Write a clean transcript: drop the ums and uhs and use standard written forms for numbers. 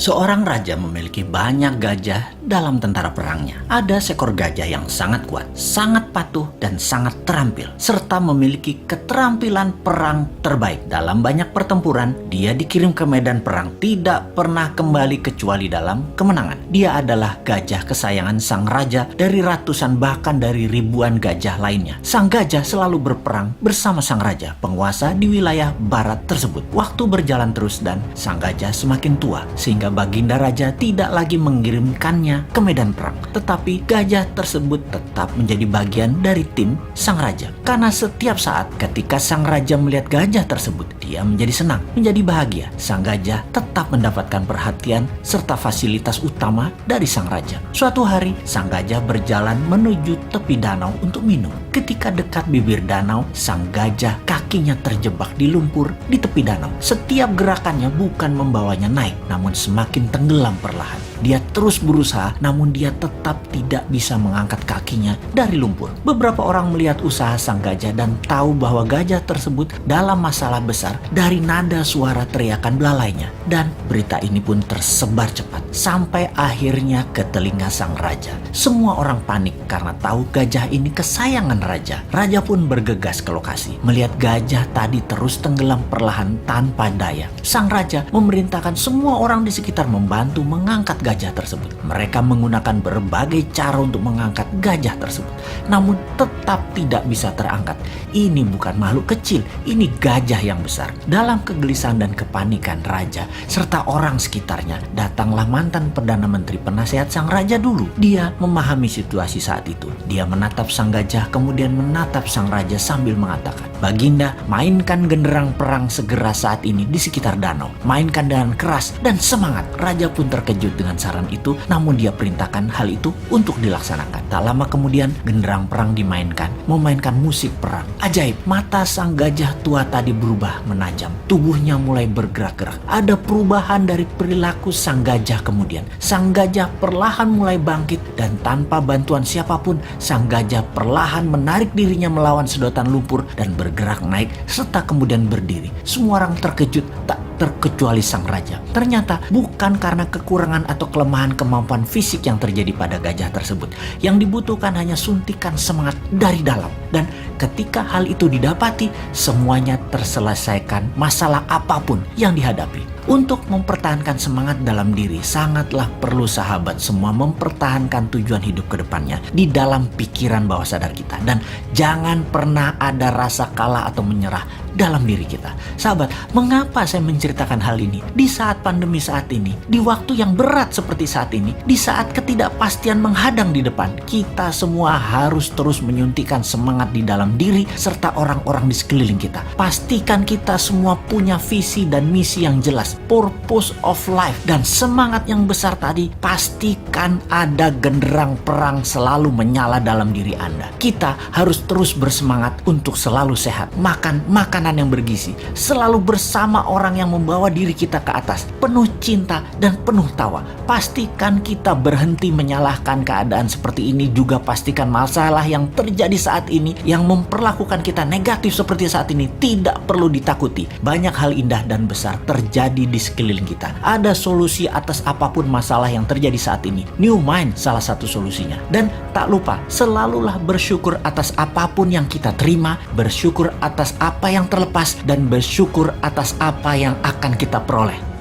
Seorang raja memiliki banyak gajah dalam tentara perangnya. Ada seekor gajah yang sangat kuat, sangat patuh, dan sangat terampil, serta memiliki keterampilan perang terbaik. Dalam banyak pertempuran, dia dikirim ke medan perang, tidak pernah kembali kecuali dalam kemenangan. Dia adalah gajah kesayangan sang raja dari ratusan bahkan dari ribuan gajah lainnya. Sang gajah selalu berperang bersama sang raja, penguasa di wilayah barat tersebut. Waktu berjalan terus dan sang gajah semakin tua, sehingga baginda raja tidak lagi mengirimkannya ke medan perang. Tetapi gajah tersebut tetap menjadi bagian dari tim sang raja. Karena setiap saat ketika sang raja melihat gajah tersebut, dia menjadi senang, menjadi bahagia. Sang gajah tetap mendapatkan perhatian serta fasilitas utama dari sang raja. Suatu hari, sang gajah berjalan menuju tepi danau untuk minum. Ketika dekat bibir danau, sang gajah kakinya terjebak di lumpur di tepi danau. Setiap gerakannya bukan membawanya naik, namun semakin tenggelam perlahan. Dia terus berusaha, namun dia tetap tidak bisa mengangkat kakinya dari lumpur. Beberapa orang melihat usaha sang gajah dan tahu bahwa gajah tersebut dalam masalah besar dari nada suara teriakan belalainya. Dan berita ini pun tersebar cepat sampai akhirnya ke telinga sang raja. Semua orang panik karena tahu gajah ini kesayangan raja. Raja pun bergegas ke lokasi. Melihat gajah tadi terus tenggelam perlahan tanpa daya, sang raja memerintahkan semua orang di sekitar membantu mengangkat gajah tersebut. Mereka menggunakan berbagai cara untuk mengangkat gajah tersebut, namun tetap tidak bisa terangkat. Ini bukan makhluk kecil, ini gajah yang besar. Dalam kegelisahan dan kepanikan raja serta orang sekitarnya, datanglah mantan Perdana Menteri penasehat sang raja dulu. Dia memahami situasi saat itu. Dia menatap sang gajah, kemudian menatap sang raja sambil mengatakan, "Baginda, mainkan genderang perang segera saat ini di sekitar danau. Mainkan dengan keras dan semangat." Raja pun terkejut dengan saran itu, namun dia perintahkan hal itu untuk dilaksanakan. Tak lama kemudian, genderang perang dimainkan, memainkan musik perang. Ajaib, mata sang gajah tua tadi berubah menajam. Tubuhnya mulai bergerak-gerak. Ada perubahan dari perilaku sang gajah kemudian. Sang gajah perlahan mulai bangkit dan tanpa bantuan siapapun, sang gajah perlahan menarik dirinya melawan sedotan lumpur dan bergerak naik serta kemudian berdiri. Semua orang terkejut, tak terkecuali sang raja. Ternyata bukan karena kekurangan atau kelemahan kemampuan fisik yang terjadi pada gajah tersebut. Yang dibutuhkan hanya suntikan semangat dari dalam. Dan ketika hal itu didapati, semuanya terselesaikan masalah apapun yang dihadapi. Untuk mempertahankan semangat dalam diri, sangatlah perlu sahabat semua mempertahankan tujuan hidup ke depannya di dalam pikiran bawah sadar kita. Dan jangan pernah ada rasa kalah atau menyerah dalam diri kita. Sahabat, mengapa saya menceritakan hal ini? Di saat pandemi saat ini, di waktu yang berat seperti saat ini, di saat ketidakpastian menghadang di depan, kita semua harus terus menyuntikkan semangat di dalam diri serta orang-orang di sekeliling kita. Pastikan kita semua punya visi dan misi yang jelas, purpose of life, dan semangat yang besar tadi. Pastikan ada genderang perang selalu menyala dalam diri Anda. Kita harus terus bersemangat untuk selalu sehat, makan makanan yang bergizi, selalu bersama orang yang membawa diri kita ke atas, penuh cinta dan penuh tawa. Pastikan kita berhenti menyalahkan keadaan seperti ini. Juga pastikan masalah yang terjadi saat ini yang memperlakukan kita negatif seperti saat ini tidak perlu ditakuti. Banyak hal indah dan besar terjadi di sekeliling kita. Ada solusi atas apapun masalah yang terjadi saat ini. New Mind salah satu solusinya. Dan tak lupa, selalulah bersyukur atas apapun yang kita terima, bersyukur atas apa yang terlepas, dan bersyukur atas apa yang akan kita peroleh.